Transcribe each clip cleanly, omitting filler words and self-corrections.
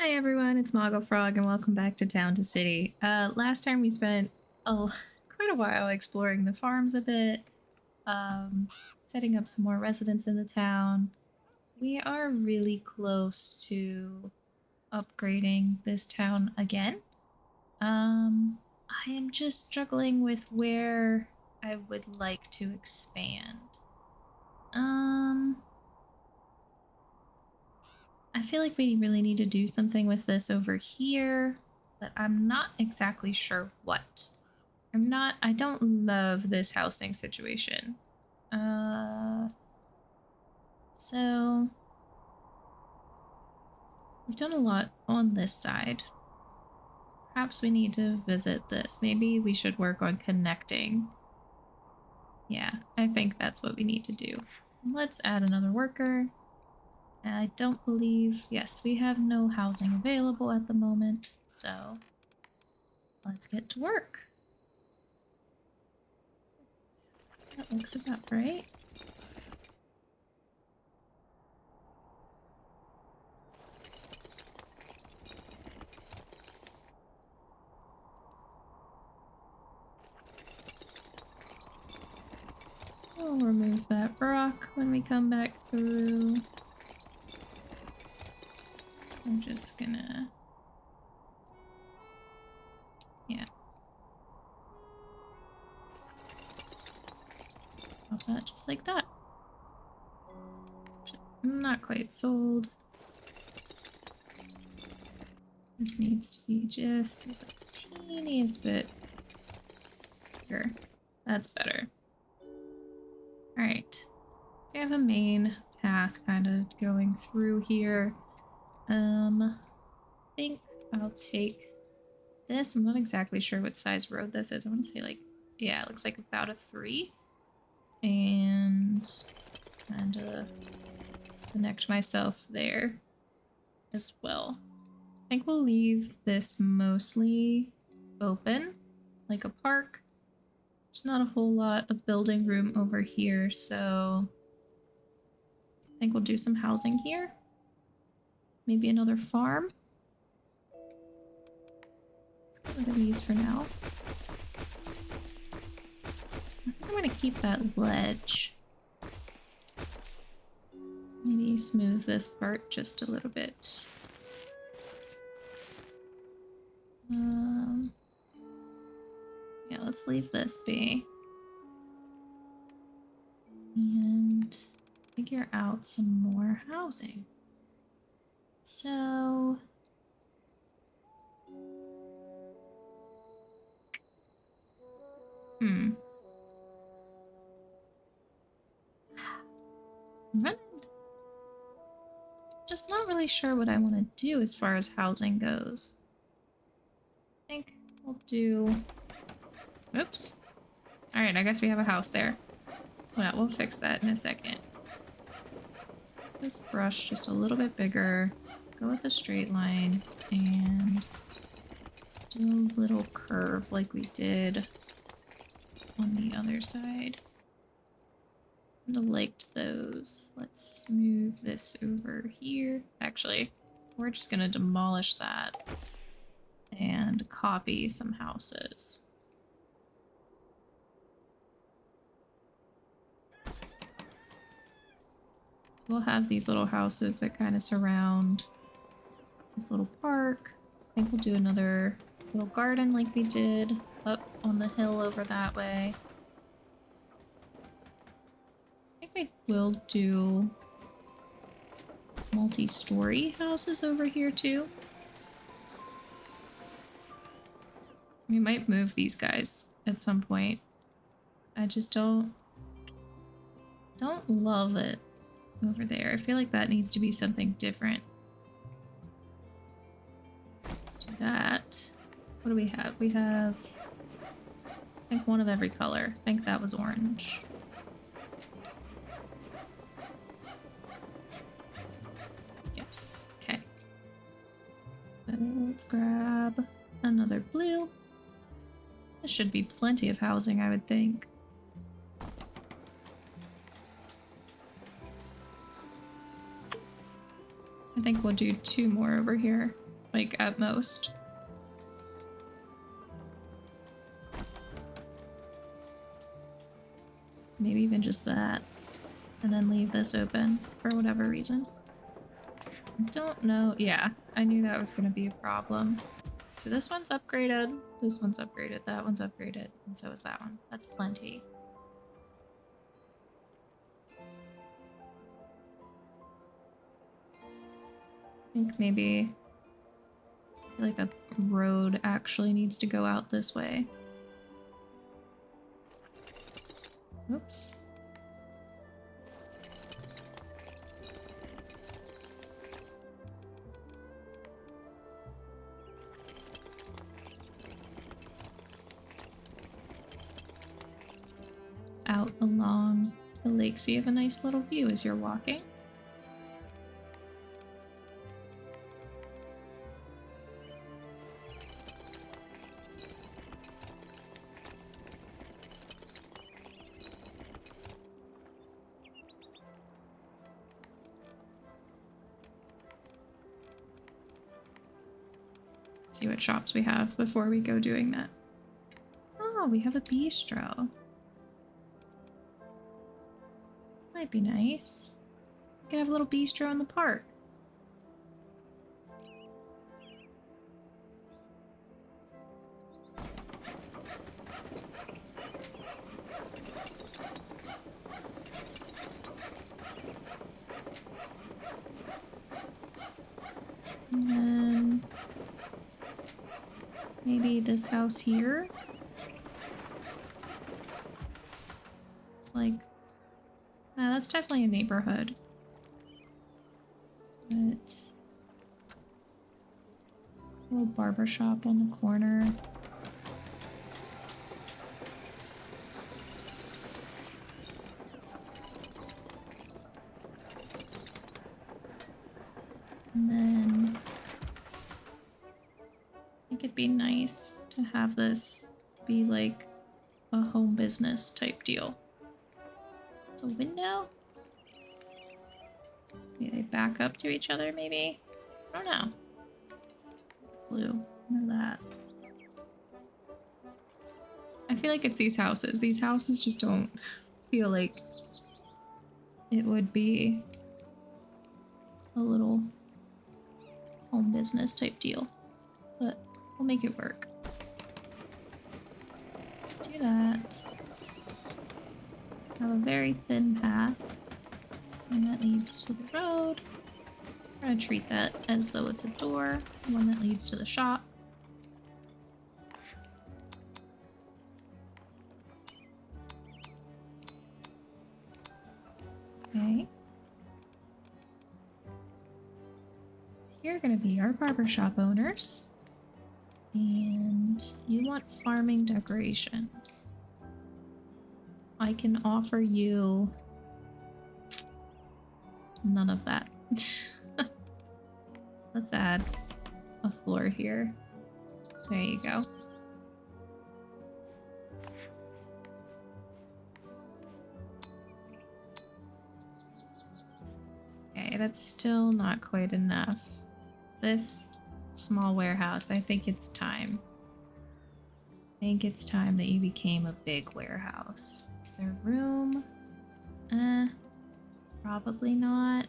Hi everyone, it's Mago Frog and welcome back to Town to City. Last time we spent quite a while exploring the farms a bit, um, setting up some more residents in the town. We are really close to upgrading this town again. I am just struggling with where I would like to expand. Um, I feel like we really need to do something with this over here, but I'm not exactly sure what. I don't love this housing situation. Uh, so we've done a lot on this side. Perhaps we need to visit this. Maybe we should work on connecting. Yeah, I think that's what we need to do. Let's add another worker. I don't believe, yes, we have no housing available at the moment, so let's get to work. That looks about right. We'll remove that rock when we come back through. I'm just gonna... yeah. Pop that just like that. Not quite sold. This needs to be just the teeniest bit bigger. That's better. Alright. So we have a main path kind of going through here. I think I'll take this. I'm not exactly sure what size road this is. I want to say like, yeah, it looks like about a 3. And connect myself there as well. I think we'll leave this mostly open, like a park. There's not a whole lot of building room over here, so I think we'll do some housing here. Maybe another farm. What are these for now? I think I'm going to keep that ledge. Maybe smooth this part just a little bit. Yeah, let's leave this be. And figure out some more housing. So... I'm just not really sure what I want to do as far as housing goes. I think we'll do... oops. Alright, I guess we have a house there. Well, we'll fix that in a second. This brush just a little bit bigger. Go with a straight line and do a little curve like we did on the other side. I liked those. Let's move this over here. Actually, we're just gonna demolish that and copy some houses. So we'll have these little houses that kind of surround this little park. I think we'll do another little garden like we did up on the hill over that way. I think we will do multi-story houses over here too. We might move these guys at some point. I just don't love it over there. I feel like that needs to be something different. Let's do that. What do we have? We have, I think, one of every color. I think that was orange. Yes. Okay. So let's grab another blue. This should be plenty of housing, I would think. I think we'll do 2 more over here. like at most. Maybe even just that. And then leave this open for whatever reason. I don't know. Yeah, I knew that was going to be a problem. So this one's upgraded, this one's upgraded, that one's upgraded, and so is that one. That's plenty. I think maybe like a road actually needs to go out this way. Oops. Out along the lake so you have a nice little view as you're walking. See what shops we have before we go doing that. Oh, we have a bistro. Might be nice. We could have a little bistro in the park. And then maybe this house here. It's like, that's definitely a neighborhood. But a little barber shop on the corner. And then I think it'd be nice to have this be like a home business type deal. It's a window? Maybe they back up to each other, maybe? I don't know. Blue. Know that. I feel like it's these houses. These houses just don't feel like it would be a little home business type deal. But we'll make it work. Let's do that. Have a very thin path. And that leads to the road. We're gonna treat that as though it's a door. One that leads to the shop. Okay. You're gonna be our barbershop owners. And you want farming decorations. I can offer you none of that. Let's add a floor here. There you go. Okay, that's still not quite enough. This small warehouse, I think it's time. I think it's time that you became a big warehouse. Is there room? Probably not.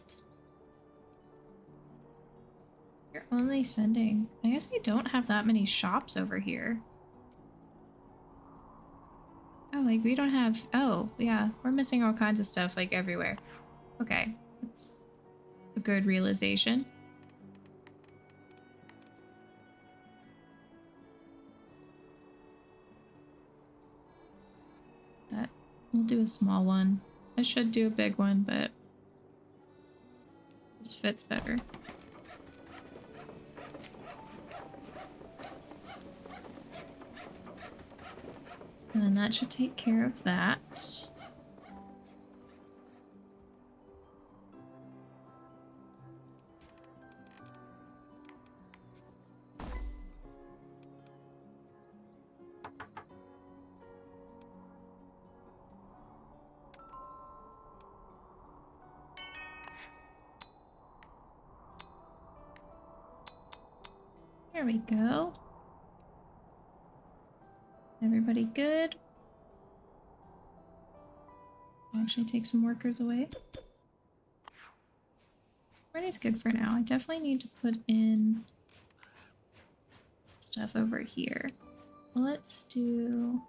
You're only sending... I guess we don't have that many shops over here. Oh, like we don't have... Oh, yeah. We're missing all kinds of stuff, like everywhere. Okay. That's a good realization. That... We'll do a small one. I should do a big one, but... this fits better. And then that should take care of that. There we go. Everybody good? I'll actually take some workers away. Everybody's good for now. I definitely need to put in stuff over here. Let's do...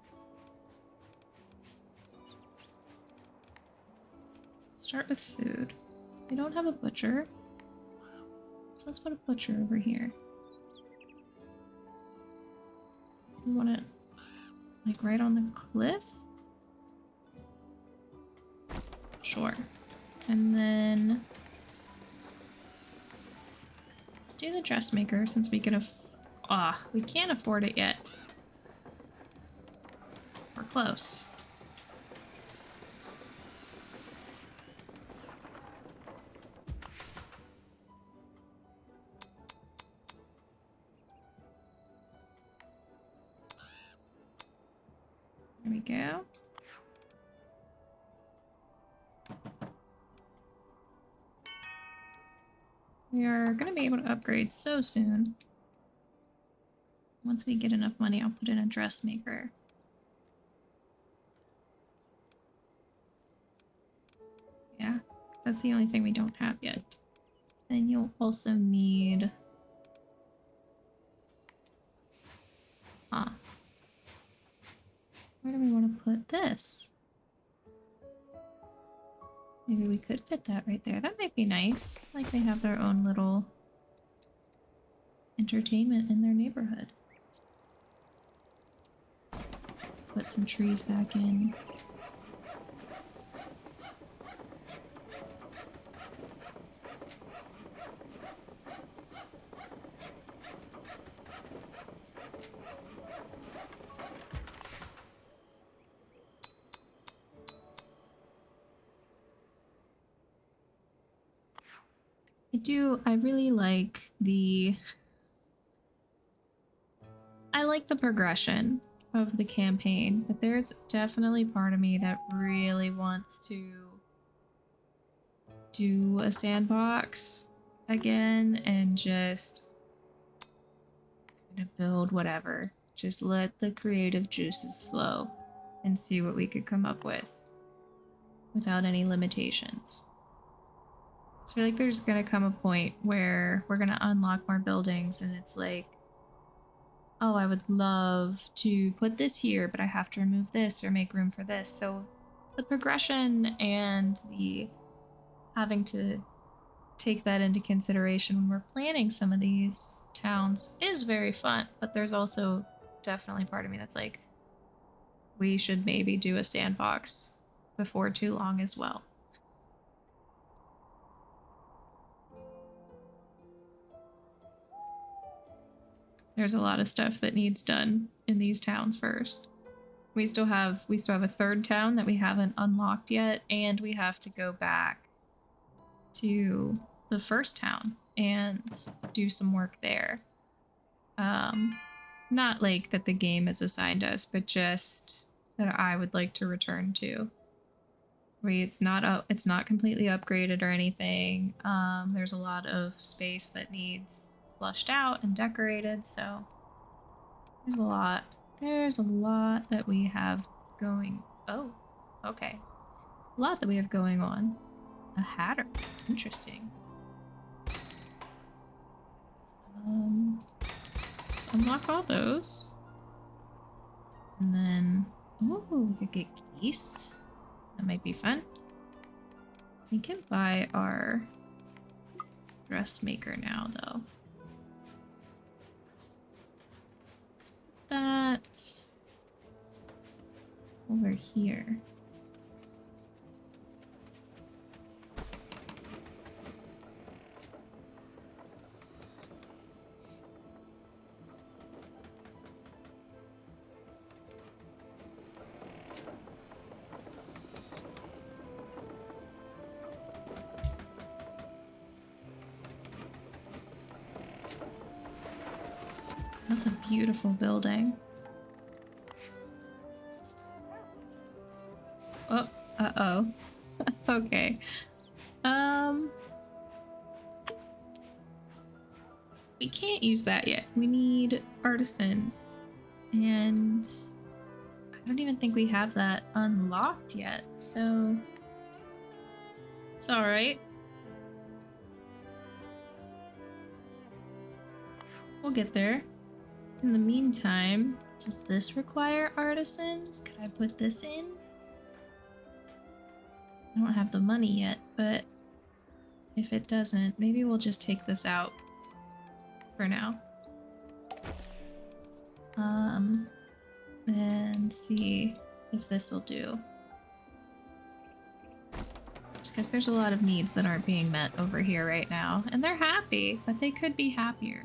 Start with food. We don't have a butcher. So let's put a butcher over here. We want it like right on the cliff? Sure. And then let's do the dressmaker since we can we can't afford it yet. We're close. There we go. We are going to be able to upgrade so soon. Once we get enough money, I'll put in a dressmaker. Yeah, that's the only thing we don't have yet. Then you'll also need... Where do we want to put this? Maybe we could fit that right there. That might be nice. Like they have their own little entertainment in their neighborhood. Put some trees back in. I really like the... I like the progression of the campaign, but there's definitely part of me that really wants to do a sandbox again and just kind of build whatever. Just let the creative juices flow and see what we could come up with without any limitations. I feel like there's gonna come a point where we're gonna unlock more buildings and it's like, oh, I would love to put this here, but I have to remove this or make room for this. So the progression and the having to take that into consideration when we're planning some of these towns is very fun, but there's also definitely part of me that's like, we should maybe do a sandbox before too long as well. There's a lot of stuff that needs done in these towns first. We still have a third town that we haven't unlocked yet, and we have to go back to the first town and do some work there. Not like that the game has assigned us, but just that I would like to return to. It's not completely upgraded or anything. There's a lot of space that needs flushed out and decorated, so there's a lot that we have going. Oh, okay. A lot that we have going on. A hatter. Interesting. Let's unlock all those. And then, oh, we could get geese. That might be fun. We can buy our dressmaker now, though. Let's put that over here. That's a beautiful building. Oh, uh-oh. Okay. We can't use that yet. We need artisans. And I don't even think we have that unlocked yet, so it's alright. We'll get there. In the meantime, does this require artisans? Could I put this in? I don't have the money yet, but if it doesn't, maybe we'll just take this out for now. And see if this will do. Just because there's a lot of needs that aren't being met over here right now. And they're happy, but they could be happier.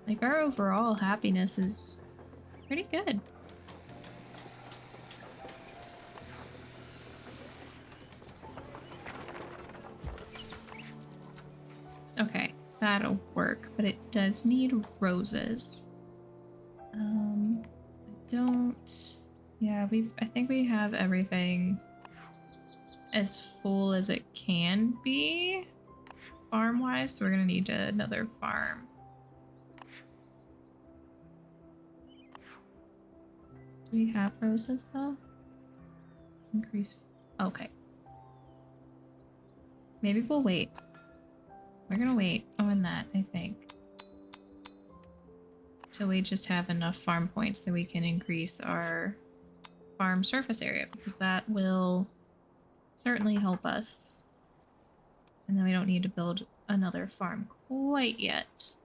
Like, our overall happiness is pretty good. Okay, that'll work, but it does need roses. I don't... Yeah, I think we have everything as full as it can be farm-wise, so we're gonna need another farm. Do we have roses though? Increase... Okay. Maybe we'll wait. We're gonna wait on that, I think. Till we just have enough farm points that we can increase our farm surface area, because that will certainly help us. And then we don't need to build another farm quite yet.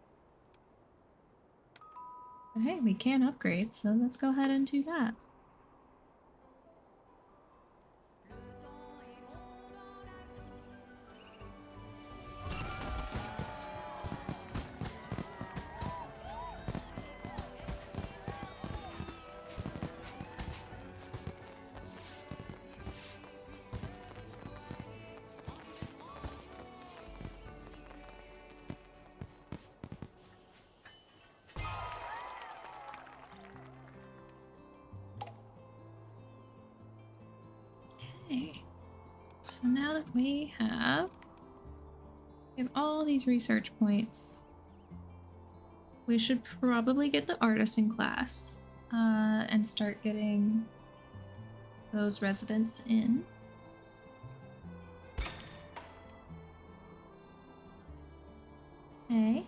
But hey, we can upgrade, so let's go ahead and do that. Okay, so now that we have all these research points, we should probably get the artisan class and start getting those residents in. Okay.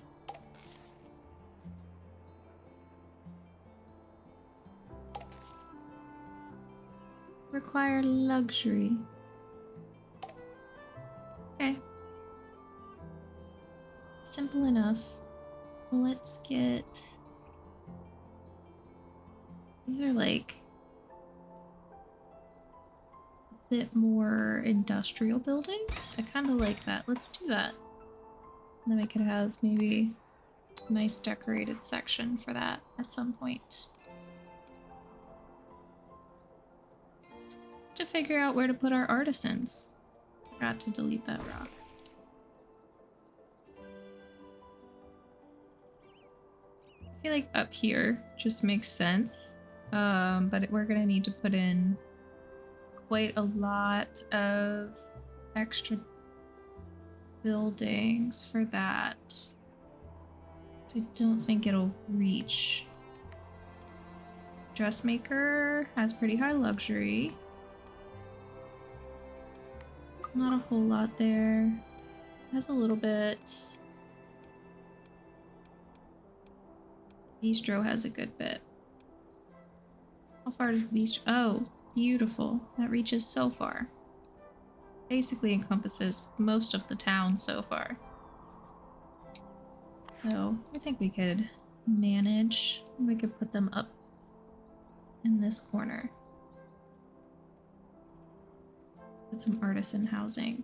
Require luxury. Okay. Simple enough. Let's get... These are like a bit more industrial buildings. I kind of like that. Let's do that. And then we could have maybe a nice decorated section for that at some point. To figure out where to put our artisans. Forgot to delete that rock. I feel like up here just makes sense, but we're gonna need to put in quite a lot of extra buildings for that. So I don't think it'll reach. Dressmaker has pretty high luxury. Not a whole lot there. Has a little bit. Bistro has a good bit. How far does the bistro? Oh, beautiful. That reaches so far. Basically encompasses most of the town so far. So I think we could manage. We could put them up in this corner. Put some artisan housing.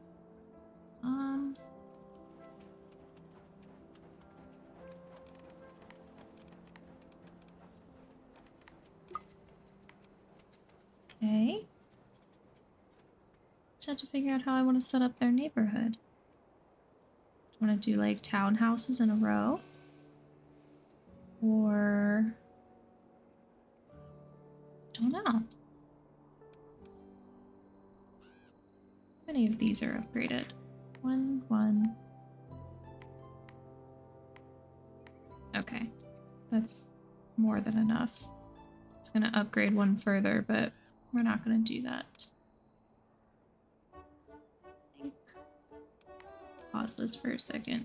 Okay. Just have to figure out how I want to set up their neighborhood. Do I want to do like townhouses in a row? Or... don't know. How many of these are upgraded? 1, 1. Okay, that's more than enough. It's gonna upgrade one further, but we're not gonna do that. I think. Pause this for a second.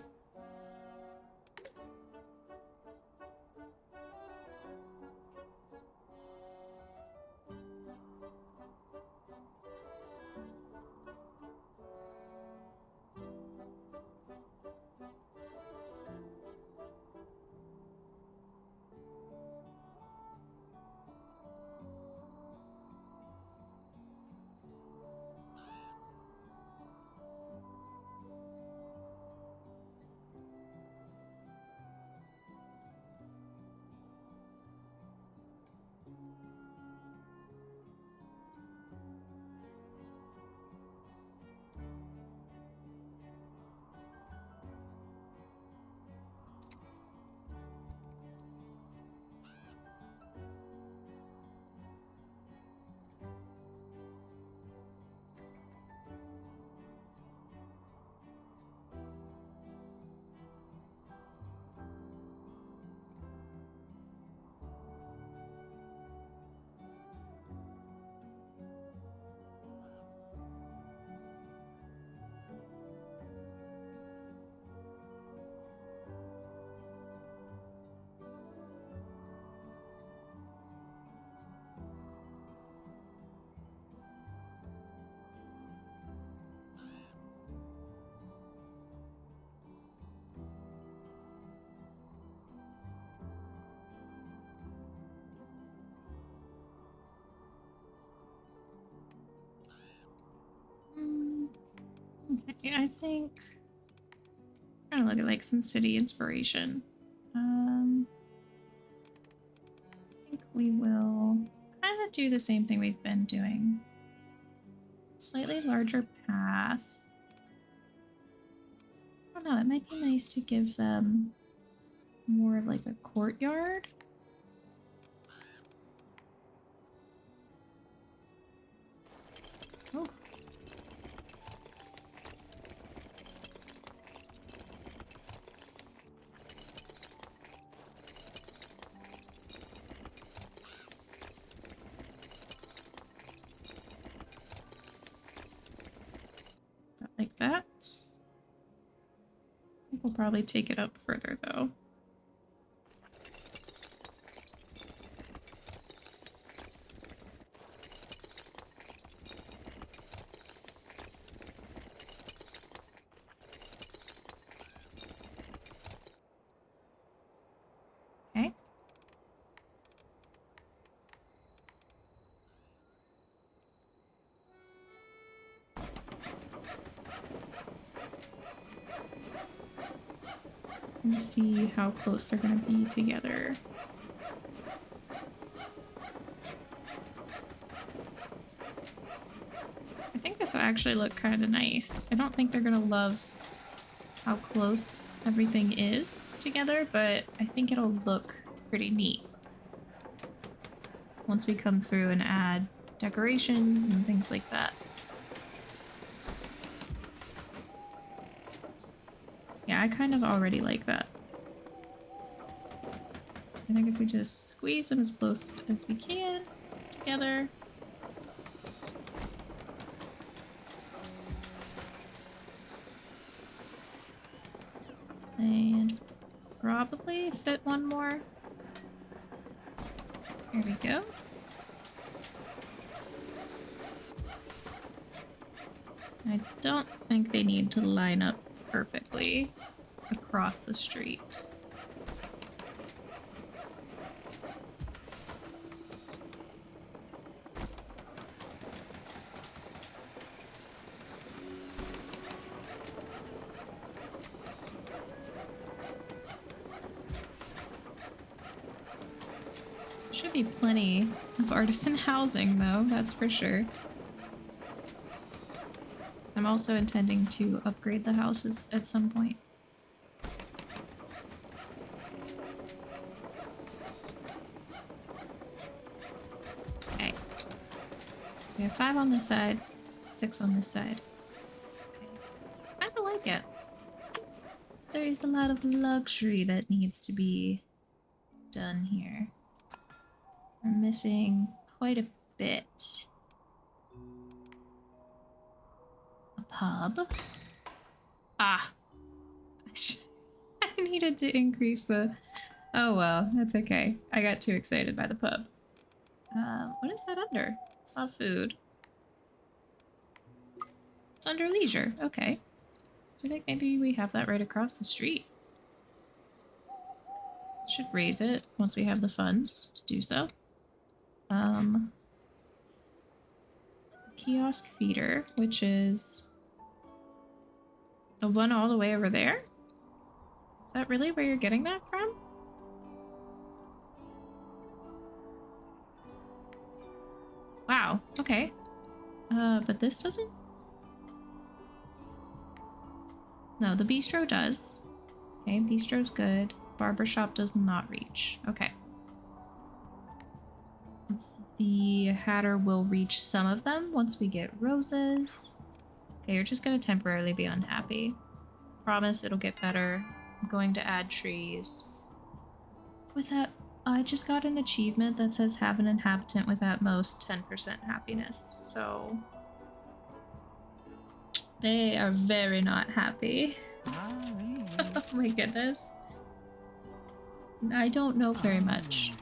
Okay, I think I'm trying to look at like some city inspiration. I think we will kind of do the same thing we've been doing. Slightly larger path. I don't know, it might be nice to give them more of like a courtyard. Oh. Like that. I think we'll probably take it up further though. Okay. And see how close they're going to be together. I think this will actually look kind of nice. I don't think they're going to love how close everything is together, but I think it'll look pretty neat once we come through and add decoration and things like that. Yeah, I kind of already like that. I think if we just squeeze them as close as we can together. And probably fit one more. Here we go. I don't think they need to line up perfectly across the street. Should be plenty of artisan housing though, that's for sure. I'm also intending to upgrade the houses at some point. Okay. We have 5 on this side, 6 on this side. Okay. I kinda like it. There is a lot of luxury that needs to be done here? We're missing quite a bit. A pub. Ah. I needed to increase the... Oh well, that's okay. I got too excited by the pub. What is that under? It's not food. It's under leisure. Okay. So I think maybe we have that right across the street. Should raise it once we have the funds to do so. Kiosk theater, which is the one all the way over there? Is that really where you're getting that from? Wow, okay. But this doesn't? No, the bistro does. Okay, bistro's good. Barbershop does not reach. Okay. The Hatter will reach some of them once we get roses. Okay, you're just gonna temporarily be unhappy. Promise it'll get better. I'm going to add trees. With that, I just got an achievement that says have an inhabitant with at most 10% happiness, so... They are very not happy. Oh my goodness. I don't know very much.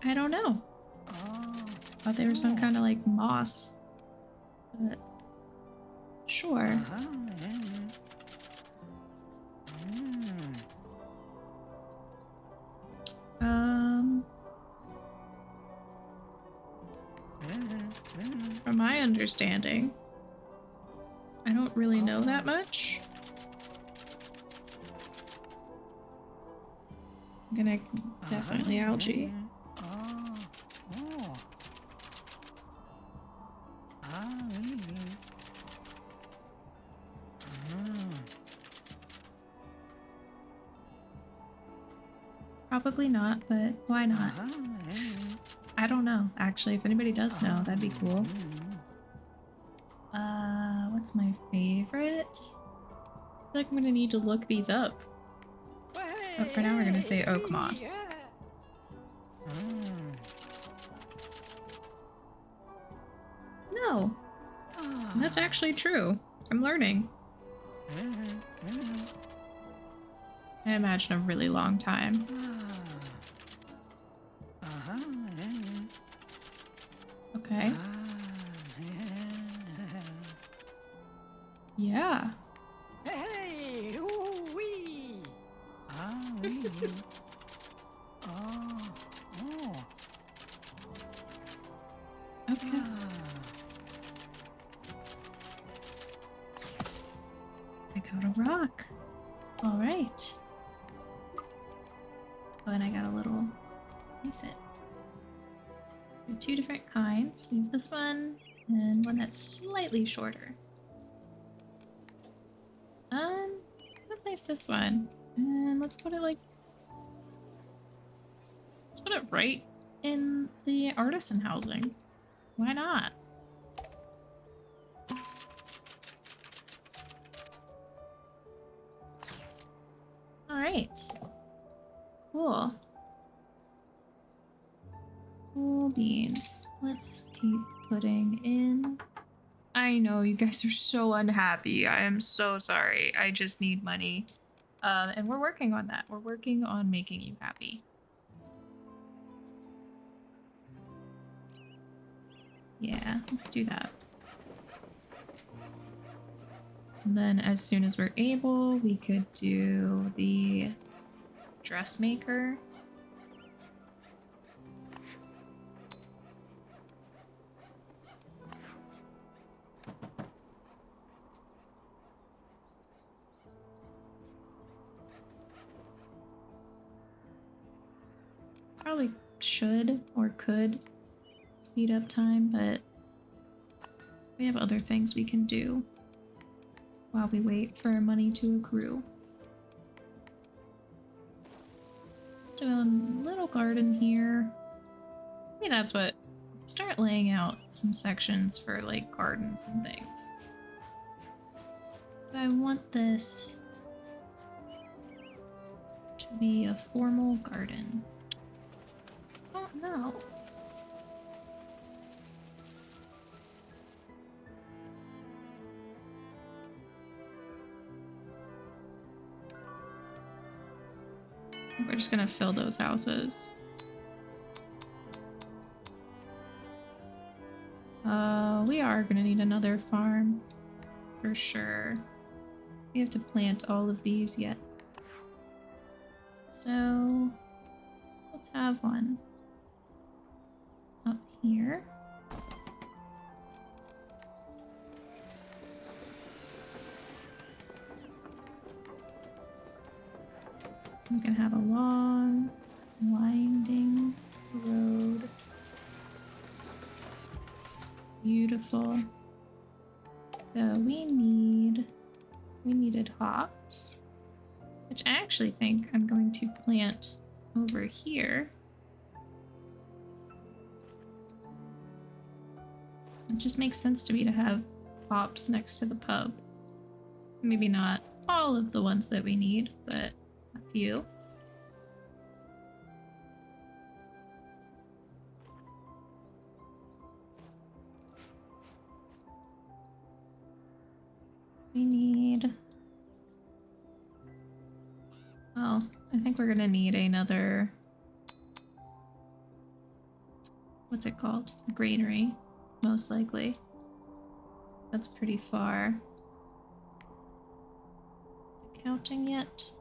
I don't know. Thought they were some kind of like moss. But sure. From my understanding, I don't really know that much. I'm gonna definitely algae. Probably not, but why not? I don't know, actually. If anybody does know, that'd be cool. What's my favorite? I feel like I'm gonna need to look these up. But for now, we're gonna say oak moss. No. That's actually true. I'm learning. I imagine a really long time. Okay. Yeah. Hey, ooh-wee. Okay. I got a rock. All right. Oh, and I got a little decent. We have two different kinds. We have this one and one that's slightly shorter. I'm gonna place this one, and let's put it like, let's put it right in the artisan housing. Why not? All right. Cool. Cool beans. Let's keep putting in. I know you guys are so unhappy. I am so sorry. I just need money. And we're working on that. We're working on making you happy. Yeah, let's do that. And then as soon as we're able, we could do the dressmaker. Probably should or could speed up time, but we have other things we can do while we wait for money to accrue. Do a little garden here. Maybe that's what. Start laying out some sections for like gardens and things. I want this to be a formal garden. Oh no. We're just gonna fill those houses. We are gonna need another farm for sure. We have to plant all of these yet. So let's have one up here. I'm gonna have a long, winding road. Beautiful. So we needed hops, which I actually think I'm going to plant over here. It just makes sense to me to have hops next to the pub. Maybe not all of the ones that we need, but a few. We need... well, I think we're gonna need another... what's it called? Granary, most likely. That's pretty far. Is it counting yet?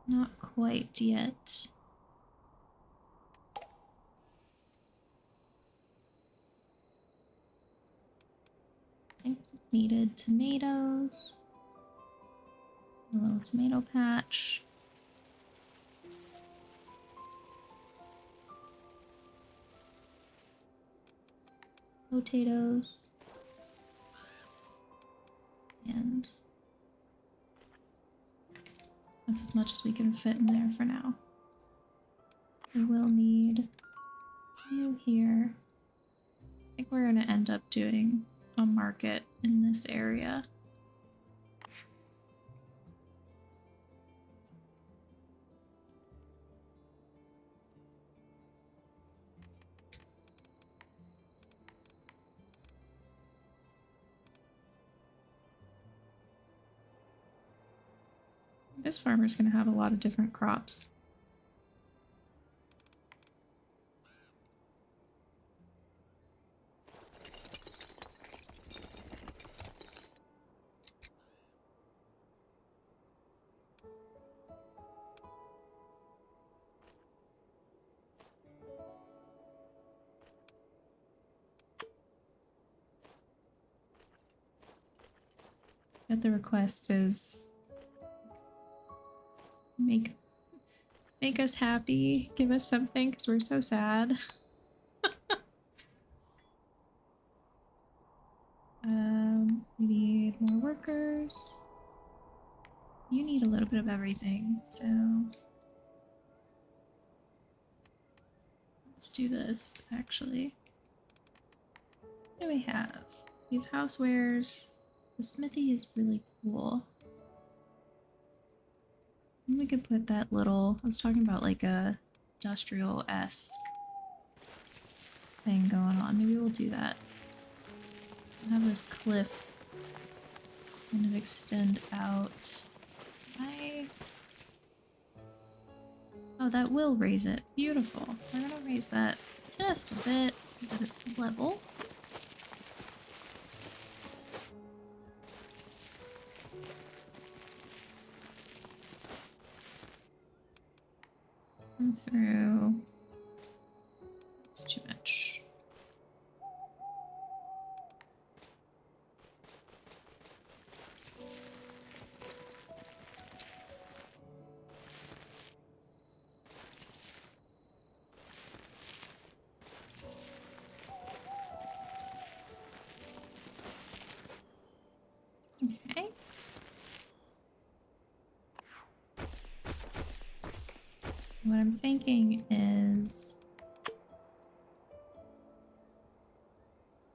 Not quite yet. I think needed tomatoes. A little tomato patch. Potatoes. And that's as much as we can fit in there for now. We will need you here. I think we're gonna end up doing a market in this area. This farmer's gonna have a lot of different crops. But the request is make us happy, give us something because we're so sad. We need more workers. You need a little bit of everything, so let's do this actually. What do we have? We have housewares. The smithy is really cool. And we could put that little, I was talking about like a industrial-esque thing going on. Maybe we'll do that. We'll have this cliff kind of extend out. Oh, that will raise it. Beautiful. We're gonna raise that just a bit so that it's level. Come through. It's too much. Okay. What I'm thinking is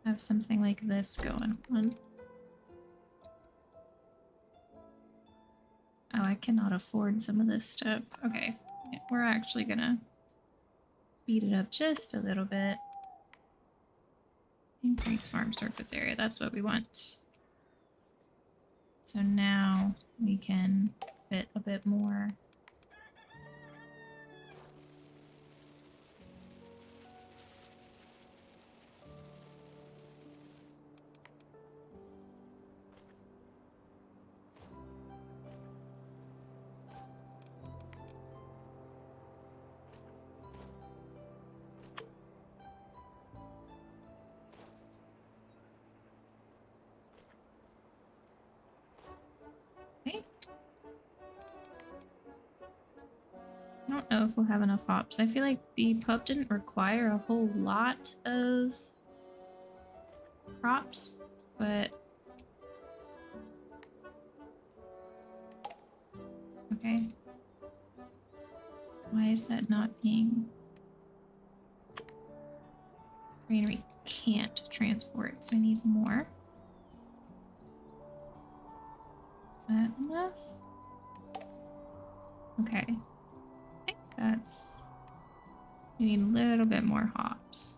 have something like this going on. Oh, I cannot afford some of this stuff. Okay, yeah, we're actually gonna speed it up just a little bit. Increase farm surface area, that's what we want. So now we can fit a bit more. Okay. I don't know if we'll have enough hops. I feel like the pub didn't require a whole lot of crops, but okay. Why is that not being... Granary can't transport, so I need more. Is that enough? Okay. I think that's... We need a little bit more hops.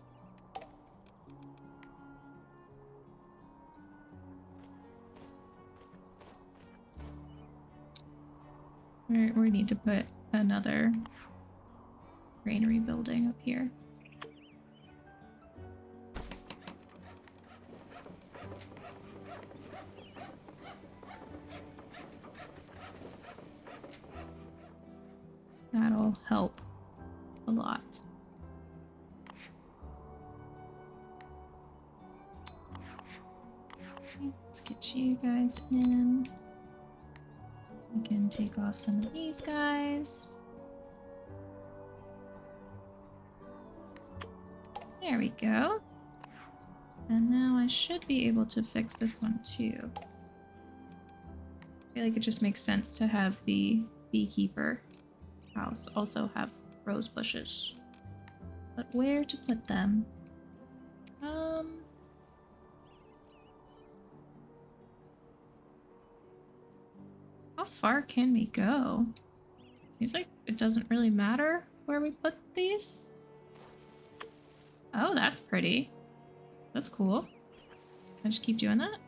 We need to put another granary building up here. That'll help a lot. Okay, let's get you guys in. We can take off some of these guys. There we go. And now I should be able to fix this one too. I feel like it just makes sense to have the beekeeper house also have rose bushes. But where to put them? How far can we go? Seems like it doesn't really matter where we put these. Oh, that's pretty. That's cool. I just keep doing that.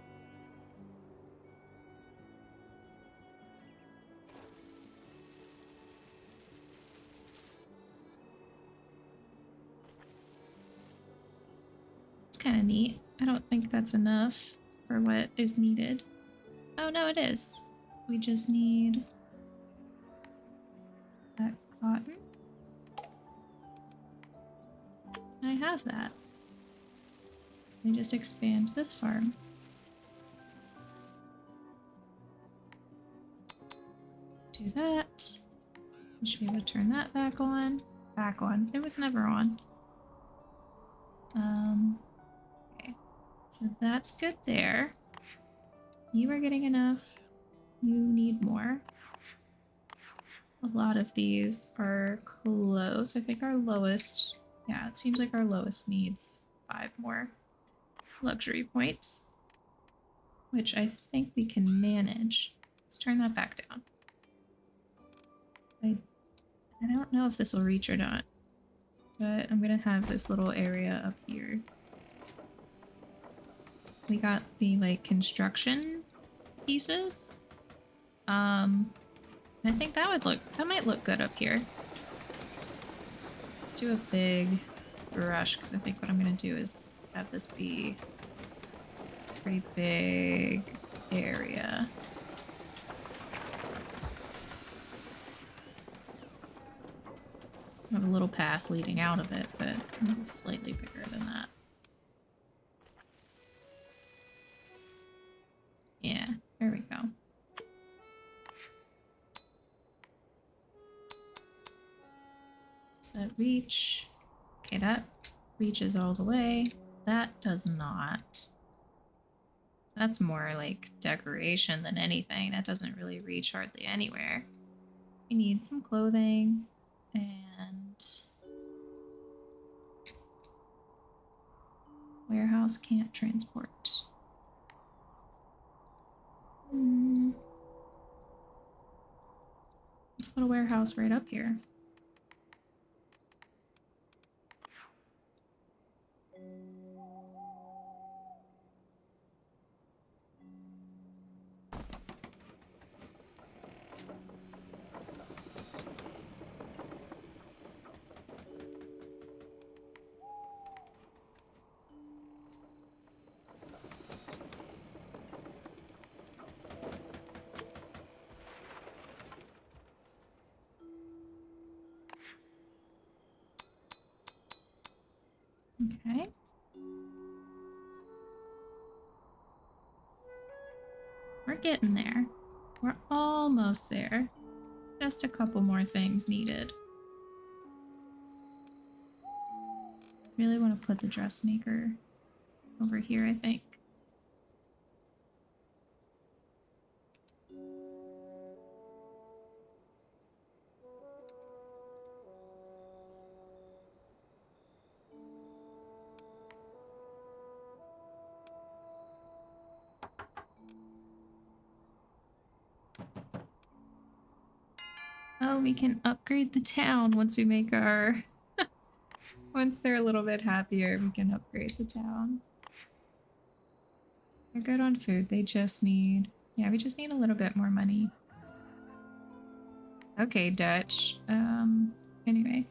It's kind of neat. I don't think that's enough for what is needed. Oh, no, it is. We just need that cotton. I have that. So we just expand this farm. Do that. We should be able to turn that back on. Back on. It was never on. Okay. So that's good there. You are getting enough. You need more. A lot of these are close. I think our lowest... Yeah, it seems like our lowest needs 5 more luxury points. Which I think we can manage. Let's turn that back down. I don't know if this will reach or not. But I'm gonna have this little area up here. We got the, like, construction pieces. I think that might look good up here. Let's do a big brush, because I think what I'm gonna do is have this be a pretty big area. I have a little path leading out of it, but it's slightly bigger than that. Yeah, there we go. Does that reach? Okay, that reaches all the way. That does not. That's more like decoration than anything. That doesn't really reach hardly anywhere. We need some clothing and warehouse. warehouse can't transport. Let's put a warehouse right up here. Okay. We're getting there. We're almost there. Just a couple more things needed. Really want to put the dressmaker over here, I think. Oh, we can upgrade the town once we make our... Once they're a little bit happier, we can upgrade the town. They're good on food. They just need... Yeah, we just need a little bit more money. Okay, Dutch. Anyway.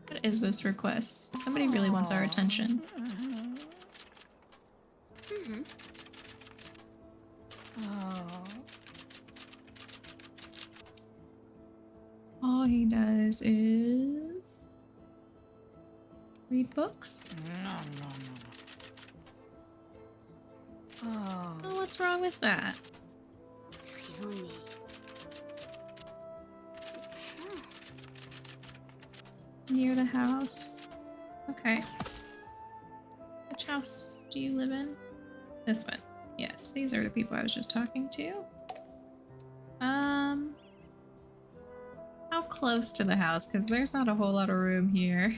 What is this request? Somebody really wants our attention. All he does is read books. Oh, what's wrong with that? Near the house. Okay. Which house do you live in? This one. Yes, these are the people I was just talking to. How close to the house? Because there's not a whole lot of room here.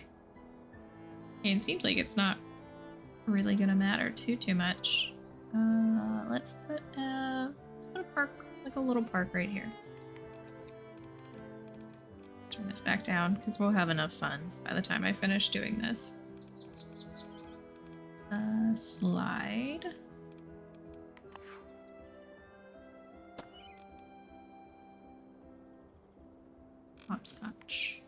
And it seems like it's not really gonna matter too much. Let's put a park, like a little park right here. Turn this back down because we'll have enough funds by the time I finish doing this. Slide. Hopscotch.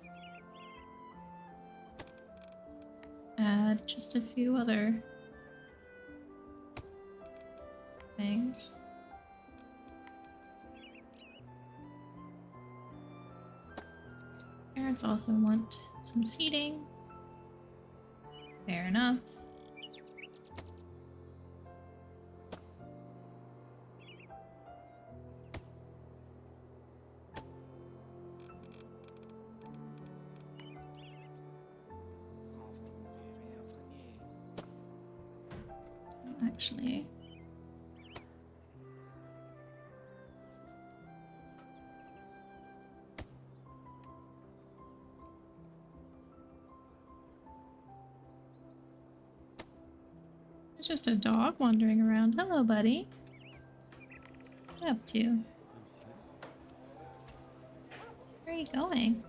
Add just a few other things. Parents also want some seating. Fair enough. Actually, there's just a dog wandering around. Hello, buddy. What are you up to? Where are you going?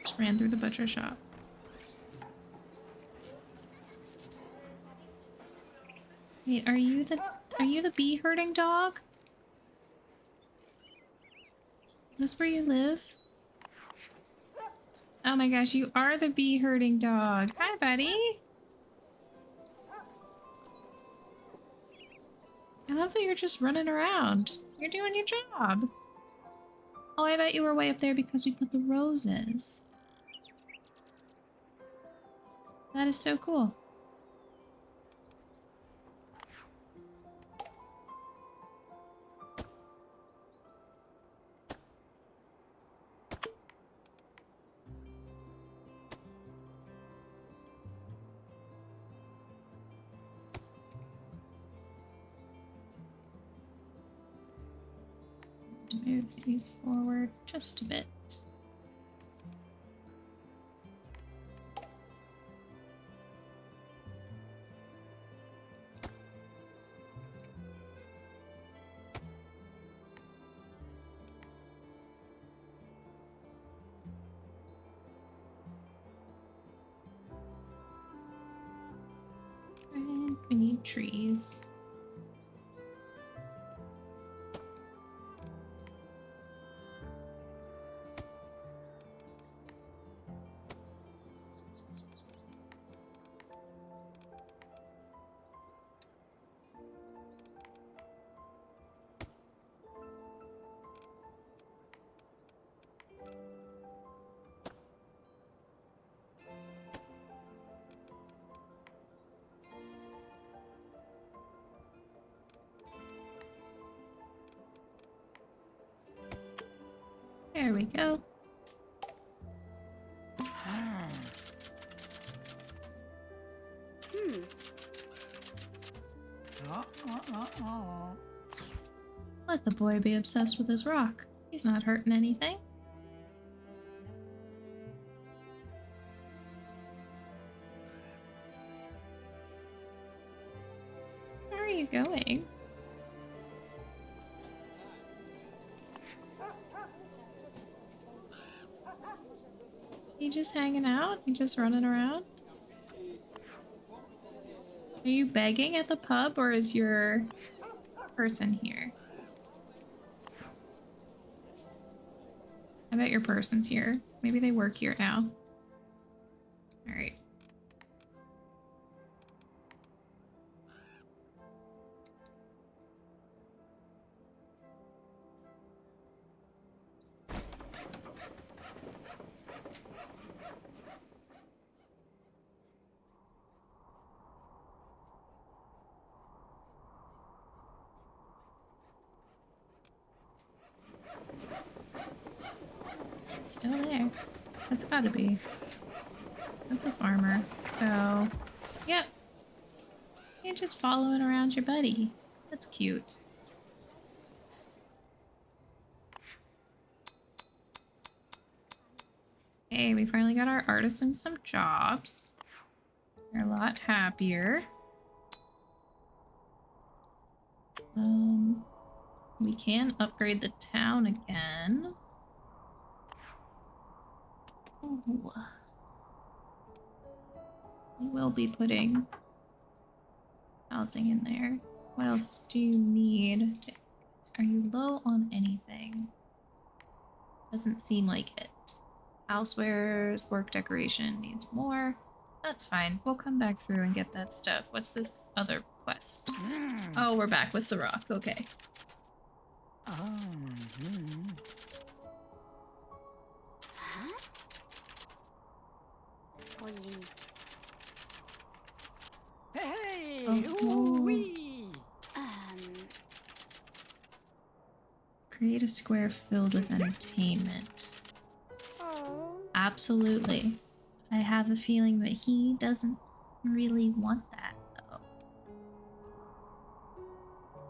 Just ran through the butcher shop. Wait, are you the bee herding dog? Is this where you live? Oh my gosh, you are the bee herding dog. Hi, buddy. I love that you're just running around. You're doing your job. Oh, I bet you were way up there because we put the roses. That is so cool. move these forward just a bit. And we need trees. There we go. Let the boy be obsessed with his rock. He's not hurting anything. Where are you going? You just hanging out? You just running around? Are you begging at the pub, or is your person here? I bet your person's here. Maybe they work here now. Alright. Still there. That's gotta be. That's a farmer. So, yep. You're just following around your buddy. That's cute. Okay, we finally got our artisans some jobs. They're a lot happier. We can upgrade the town again. Ooh. We will be putting housing in there. What else do you need? Are you low on anything? Doesn't seem like it. Housewares, work decoration needs more. That's fine. We'll come back through and get that stuff. What's this other quest? Oh, we're back with the rock. Okay. Hey, Oh. wee. Create a square filled with entertainment. Absolutely. I have a feeling that he doesn't really want that, though.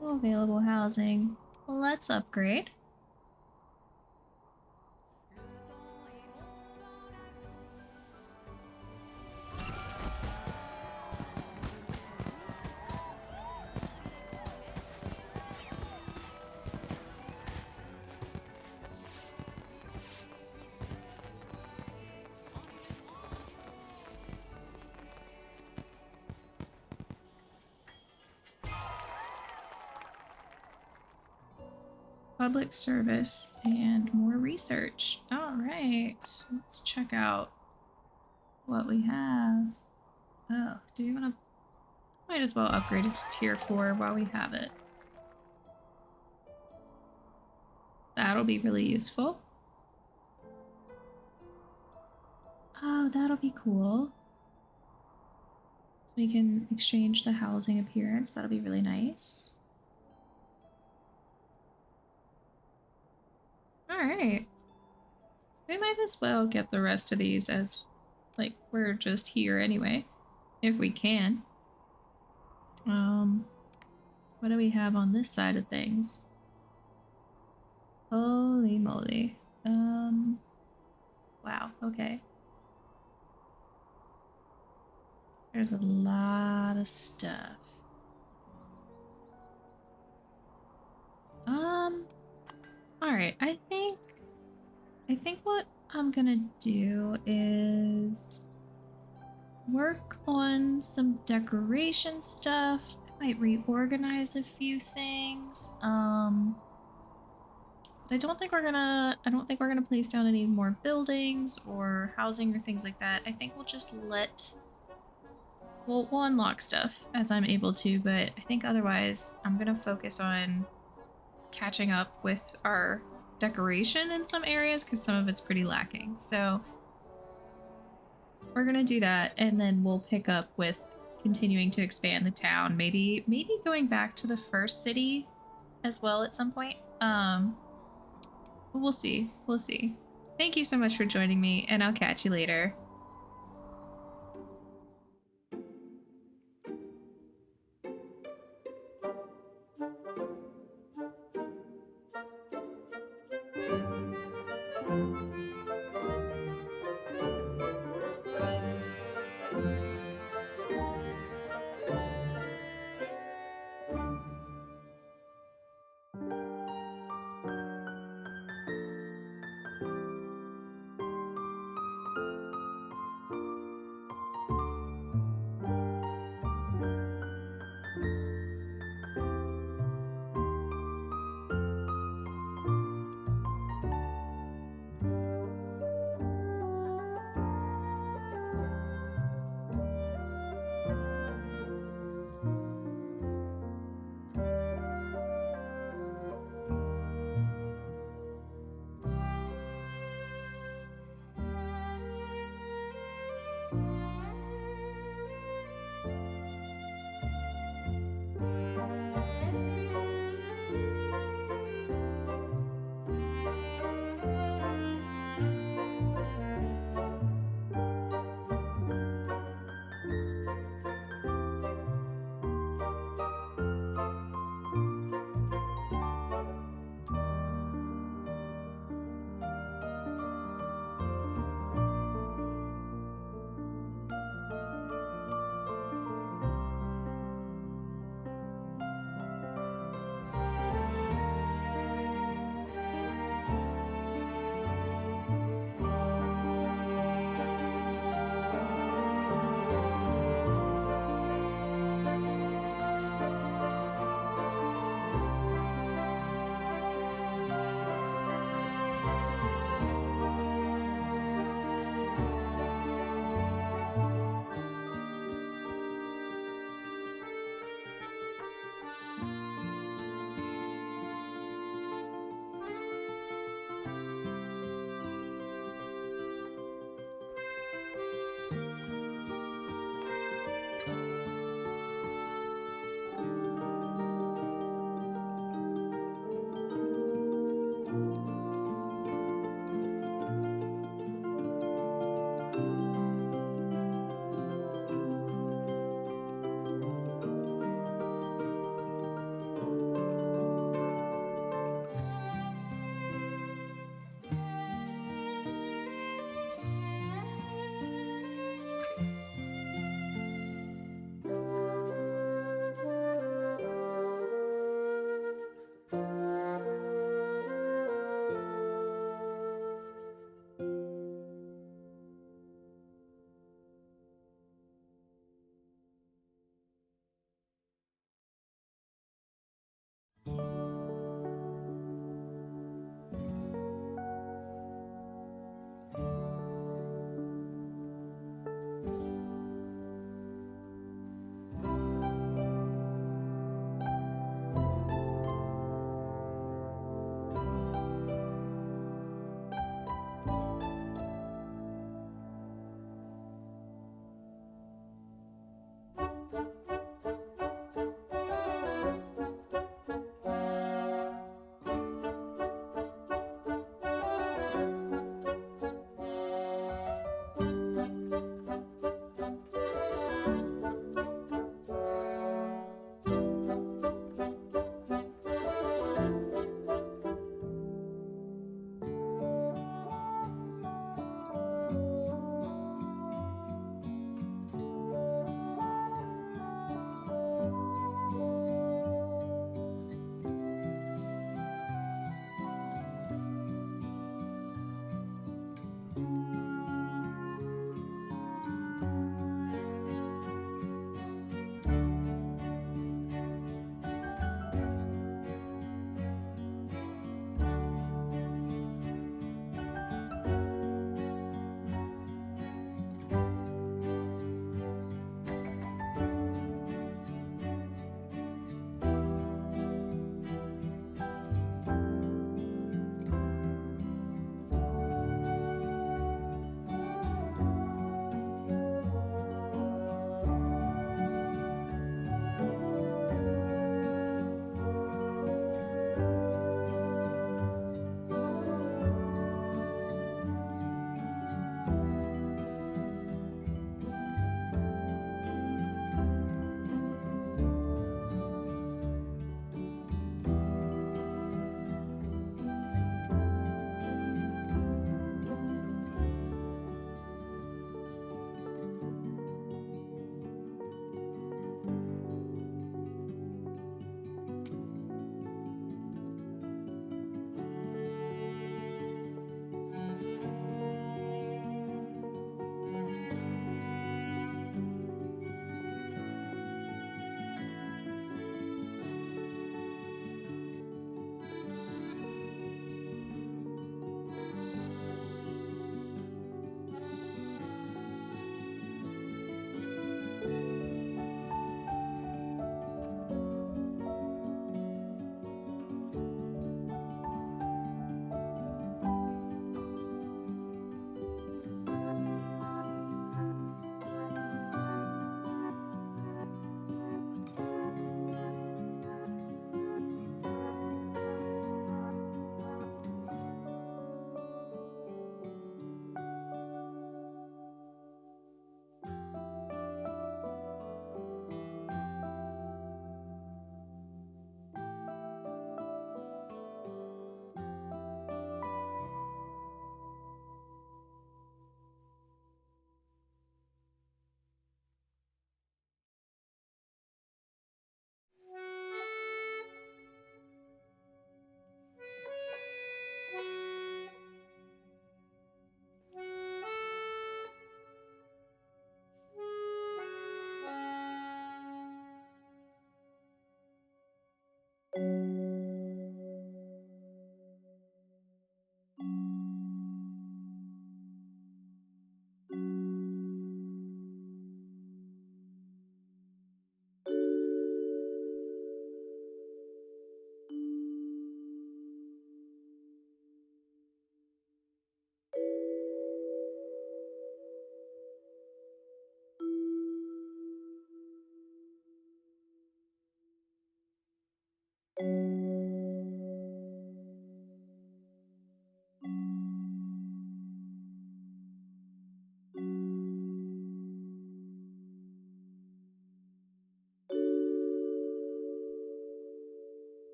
No available housing. Well, let's upgrade. Public service and more research. All right, let's check out what we have. Oh, do you want to? Might as well upgrade it to tier 4 while we have it. That'll be really useful. Oh, that'll be cool. We can exchange the housing appearance. That'll be really nice. Alright. We might as well get the rest of these as, like, we're just here anyway. If we can. What do we have on this side of things? Holy moly. Wow, okay. There's a lot of stuff. All right, I think what I'm gonna do is work on some decoration stuff. I might reorganize a few things. But I don't think we're gonna place down any more buildings or housing or things like that. I think we'll just we'll unlock stuff as I'm able to, but I think otherwise I'm gonna focus on catching up with our decoration in some areas because some of it's pretty lacking. So we're gonna do that, and then we'll pick up with continuing to expand the town. Maybe going back to the first city as well at some point. But we'll see. We'll see. Thank you so much for joining me, and I'll catch you later.